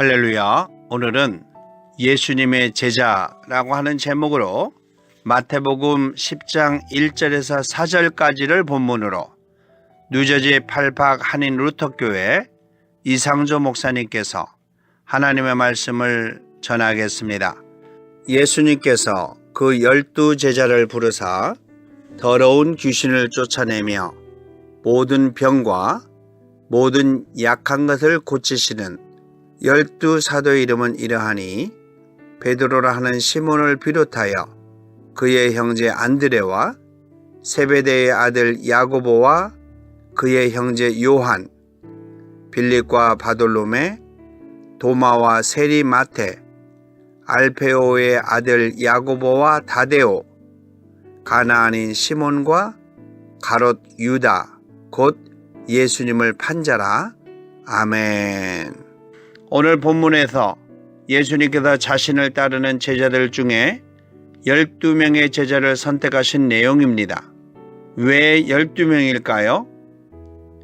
할렐루야. 오늘은 예수님의 제자라고 하는 제목으로 마태복음 10장 1절에서 4절까지를 본문으로 뉴저지 팔팍 한인 루터교회 이상조 목사님께서 하나님의 말씀을 전하겠습니다. 예수님께서 그 12 제자를 부르사 더러운 귀신을 쫓아내며 모든 병과 모든 약한 것을 고치시는 12 사도의 이름은 이러하니 베드로라 하는 시몬을 비롯하여 그의 형제 안드레와 세베대의 아들 야고보와 그의 형제 요한, 빌립과 바돌로메, 도마와 세리 마테, 알페오의 아들 야고보와 다데오, 가나안인 시몬과 가롯 유다, 곧 예수님을 판자라. 아멘. 오늘 본문에서 예수님께서 자신을 따르는 제자들 중에 12명의 제자를 선택하신 내용입니다. 왜 12명일까요?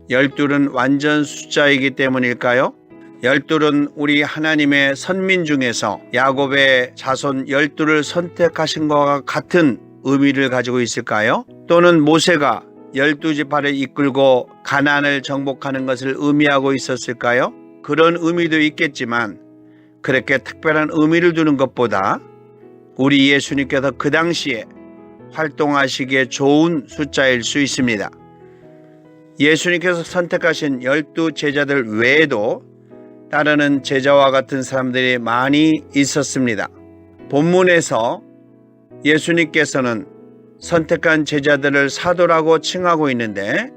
12는 완전 숫자이기 때문일까요? 12는 우리 하나님의 선민 중에서 야곱의 자손 12를 선택하신 것과 같은 의미를 가지고 있을까요? 또는 모세가 12지파를 이끌고 가나안을 정복하는 것을 의미하고 있었을까요? 그런 의미도 있겠지만 그렇게 특별한 의미를 두는 것보다 우리 예수님께서 그 당시에 활동하시기에 좋은 숫자일 수 있습니다. 예수님께서 선택하신 12 제자들 외에도 따르는 제자와 같은 사람들이 많이 있었습니다. 본문에서 예수님께서는 선택한 제자들을 사도라고 칭하고 있는데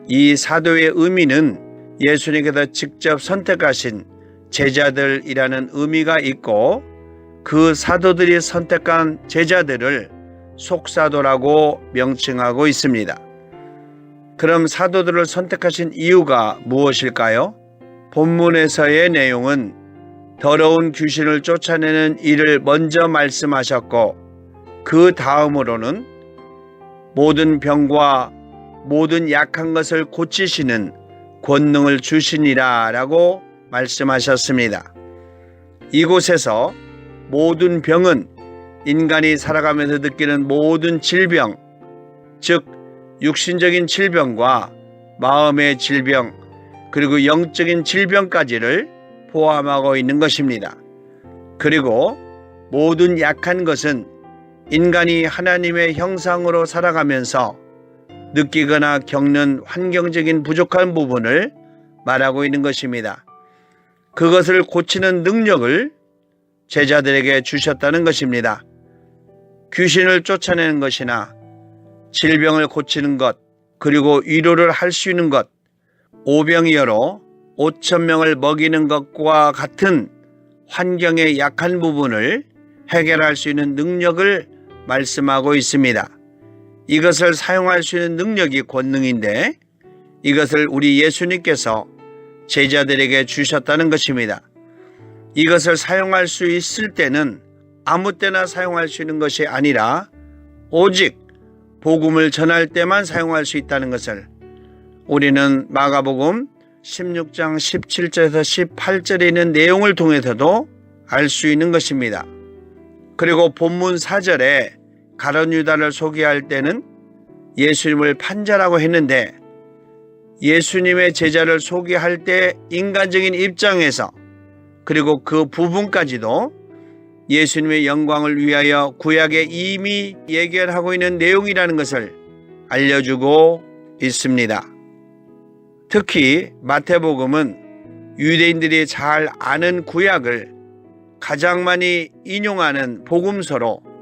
이 사도의 의미는 예수님께서 직접 선택하신 제자들이라는 의미가 있고 그 사도들이 선택한 제자들을 속사도라고 명칭하고 있습니다. 그럼 사도들을 선택하신 이유가 무엇일까요? 본문에서의 내용은 더러운 귀신을 쫓아내는 일을 먼저 말씀하셨고 그 다음으로는 모든 병과 모든 약한 것을 고치시는 권능을 주시니라 라고 말씀하셨습니다. 이곳에서 모든 병은 인간이 살아가면서 느끼는 모든 질병, 즉 육신적인 질병과 마음의 질병, 그리고 영적인 질병까지를 포함하고 있는 것입니다. 그리고 모든 약한 것은 인간이 하나님의 형상으로 살아가면서 느끼거나 겪는 환경적인 부족한 부분을 말하고 있는 것입니다. 그것을 고치는 능력을 제자들에게 주셨다는 것입니다. 귀신을 쫓아내는 것이나 질병을 고치는 것, 그리고 위로를 할 수 있는 것, 오병이어로 5,000명을 먹이는 것과 같은 환경의 약한 부분을 해결할 수 있는 능력을 말씀하고 있습니다. 이것을 사용할 수 있는 능력이 권능인데 이것을 우리 예수님께서 제자들에게 주셨다는 것입니다. 이것을 사용할 수 있을 때는 아무 때나 사용할 수 있는 것이 아니라 오직 복음을 전할 때만 사용할 수 있다는 것을 우리는 마가복음 16장 17절에서 18절에 있는 내용을 통해서도 알 수 있는 것입니다. 그리고 본문 4절에 가룟 유다를 소개할 때는 예수님을 판자라고 했는데 예수님의 제자를 소개할 때 인간적인 입장에서 그리고 그 부분까지도 예수님의 영광을 위하여 구약에 이미 예견하고 있는 내용이라는 것을 알려주고 있습니다. 특히 마태복음은 유대인들이 잘 아는 구약을 가장 많이 인용하는 복음서로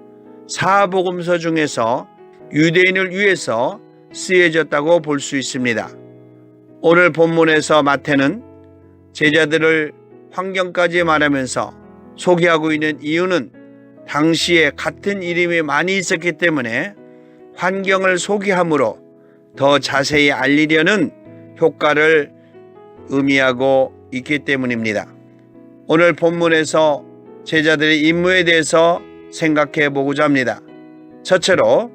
사복음서 중에서 유대인을 위해서 쓰여졌다고 볼 수 있습니다. 오늘 본문에서 마태는 제자들을 환경까지 말하면서 소개하고 있는 이유는 당시에 같은 이름이 많이 있었기 때문에 환경을 소개함으로 더 자세히 알리려는 효과를 의미하고 있기 때문입니다. 오늘 본문에서 제자들의 임무에 대해서 생각해 보고자 합니다. 첫째로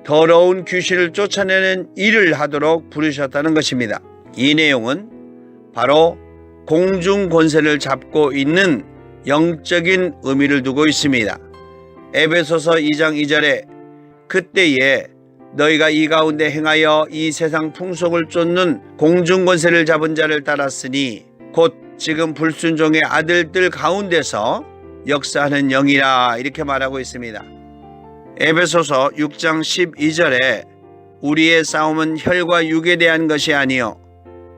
더러운 귀신을 쫓아내는 일을 하도록 부르셨다는 것입니다. 이 내용은 바로 공중 권세를 잡고 있는 영적인 의미를 두고 있습니다. 에베소서 2장 2절에 그때에 너희가 이 가운데 행하여 이 세상 풍속을 쫓는 공중 권세를 잡은 자를 따랐으니 곧 지금 불순종의 아들들 가운데서 역사하는 영이라 이렇게 말하고 있습니다. 에베소서 6장 12절에 우리의 싸움은 혈과 육에 대한 것이 아니요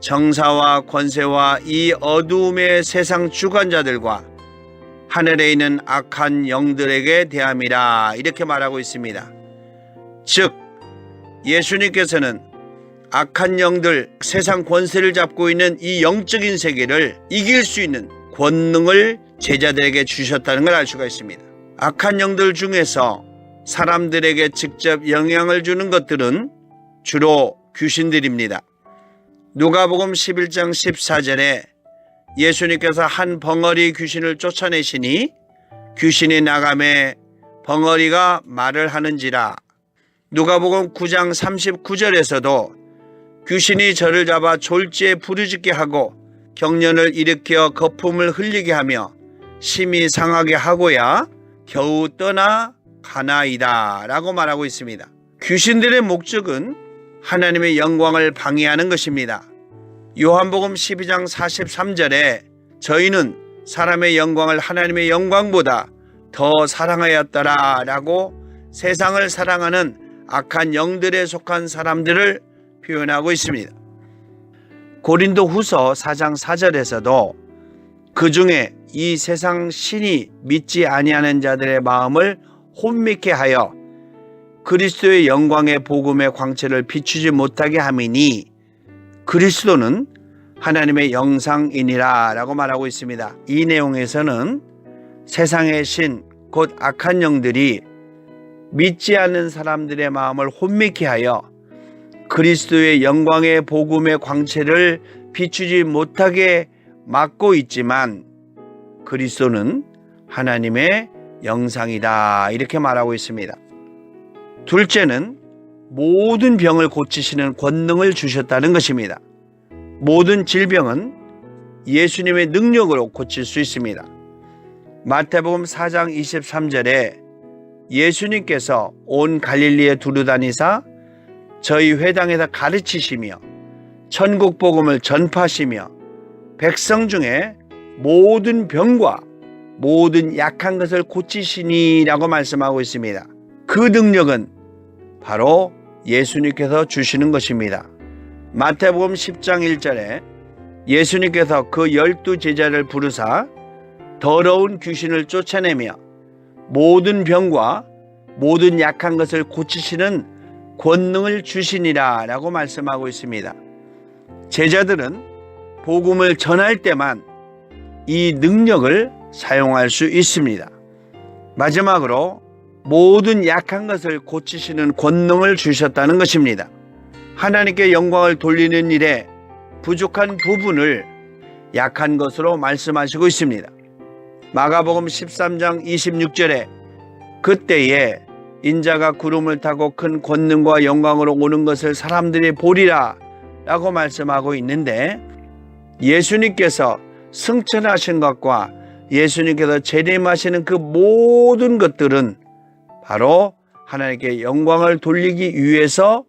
정사와 권세와 이 어두움의 세상 주관자들과 하늘에 있는 악한 영들에게 대함이라 이렇게 말하고 있습니다. 즉 예수님께서는 악한 영들, 세상 권세를 잡고 있는 이 영적인 세계를 이길 수 있는 권능을 제자들에게 주셨다는 걸 알 수가 있습니다. 악한 영들 중에서 사람들에게 직접 영향을 주는 것들은 주로 귀신들입니다. 누가복음 11장 14절에 예수님께서 한 벙어리 귀신을 쫓아내시니 귀신이 나가매 벙어리가 말을 하는지라. 누가복음 9장 39절에서도 귀신이 저를 잡아 졸지에 부르짖게 하고 경련을 일으켜 거품을 흘리게 하며 심히 상하게 하고야 겨우 떠나 가나이다 라고 말하고 있습니다. 귀신들의 목적은 하나님의 영광을 방해하는 것입니다. 요한복음 12장 43절에 저희는 사람의 영광을 하나님의 영광보다 더 사랑하였더라 라고 세상을 사랑하는 악한 영들에 속한 사람들을 표현하고 있습니다. 고린도 후서 4장 4절에서도 그 중에 이 세상 신이 믿지 아니하는 자들의 마음을 혼미케 하여 그리스도의 영광의 복음의 광채를 비추지 못하게 함이니 그리스도는 하나님의 영상이니라 라고 말하고 있습니다. 이 내용에서는 세상의 신, 곧 악한 영들이 믿지 않는 사람들의 마음을 혼미케 하여 그리스도의 영광의 복음의 광채를 비추지 못하게 막고 있지만 그리스도는 하나님의 영상이다 이렇게 말하고 있습니다. 둘째는 모든 병을 고치시는 권능을 주셨다는 것입니다. 모든 질병은 예수님의 능력으로 고칠 수 있습니다. 마태복음 4장 23절에 예수님께서 온 갈릴리에 두루다니사 저희 회당에서 가르치시며 천국 복음을 전파하시며 백성 중에 모든 병과 모든 약한 것을 고치시니라고 말씀하고 있습니다. 그 능력은 바로 예수님께서 주시는 것입니다. 마태복음 10장 1절에 예수님께서 그 12 제자를 부르사 더러운 귀신을 쫓아내며 모든 병과 모든 약한 것을 고치시는 권능을 주시니라 라고 말씀하고 있습니다. 제자들은 복음을 전할 때만 이 능력을 사용할 수 있습니다. 마지막으로 모든 약한 것을 고치시는 권능을 주셨다는 것입니다. 하나님께 영광을 돌리는 일에 부족한 부분을 약한 것으로 말씀하시고 있습니다. 마가복음 13장 26절에 그때에 인자가 구름을 타고 큰 권능과 영광으로 오는 것을 사람들이 보리라 라고 말씀하고 있는데 예수님께서 승천하신 것과 예수님께서 재림하시는 그 모든 것들은 바로 하나님께 영광을 돌리기 위해서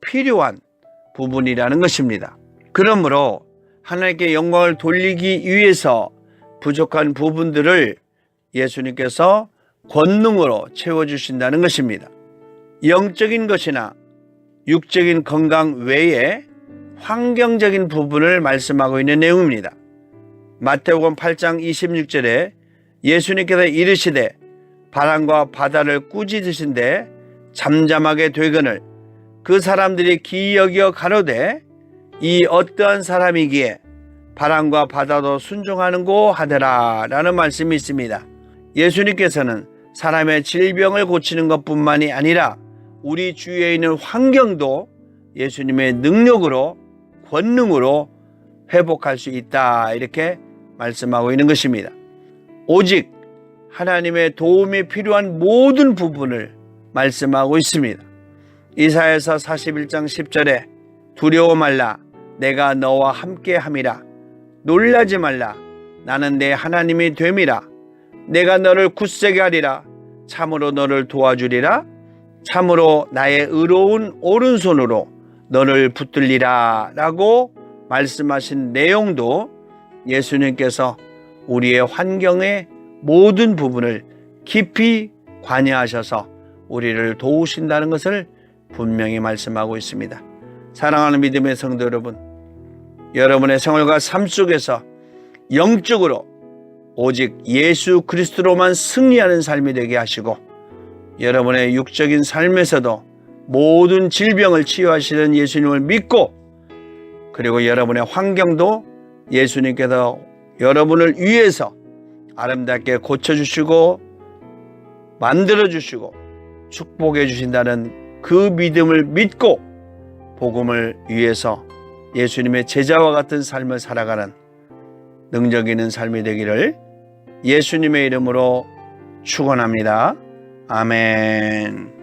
필요한 부분이라는 것입니다. 그러므로 하나님께 영광을 돌리기 위해서 부족한 부분들을 예수님께서 권능으로 채워주신다는 것입니다. 영적인 것이나 육적인 건강 외에 환경적인 부분을 말씀하고 있는 내용입니다. 마태복음 8장 26절에 예수님께서 이르시되 바람과 바다를 꾸짖으신데 잠잠하게 되거늘 그 사람들이 기여겨 가로되 이 어떠한 사람이기에 바람과 바다도 순종하는고 하더라 라는 말씀이 있습니다. 예수님께서는 사람의 질병을 고치는 것뿐만이 아니라 우리 주위에 있는 환경도 예수님의 능력으로 권능으로 회복할 수 있다 이렇게 말씀하고 있는 것입니다. 오직 하나님의 도움이 필요한 모든 부분을 말씀하고 있습니다. 이사야서 41장 10절에 두려워 말라 내가 너와 함께 함이라 놀라지 말라. 나는 내 하나님이 됨이라. 내가 너를 굳세게 하리라. 참으로 너를 도와주리라. 참으로 나의 의로운 오른손으로 너를 붙들리라 라고 말씀하신 내용도 예수님께서 우리의 환경의 모든 부분을 깊이 관여하셔서 우리를 도우신다는 것을 분명히 말씀하고 있습니다. 사랑하는 믿음의 성도 여러분, 여러분의 생활과 삶 속에서 영적으로 오직 예수 그리스도로만 승리하는 삶이 되게 하시고, 여러분의 육적인 삶에서도 모든 질병을 치유하시는 예수님을 믿고, 그리고 여러분의 환경도 예수님께서 여러분을 위해서 아름답게 고쳐주시고 만들어주시고 축복해 주신다는 그 믿음을 믿고 복음을 위해서 예수님의 제자와 같은 삶을 살아가는 능력 있는 삶이 되기를 예수님의 이름으로 축원합니다. 아멘.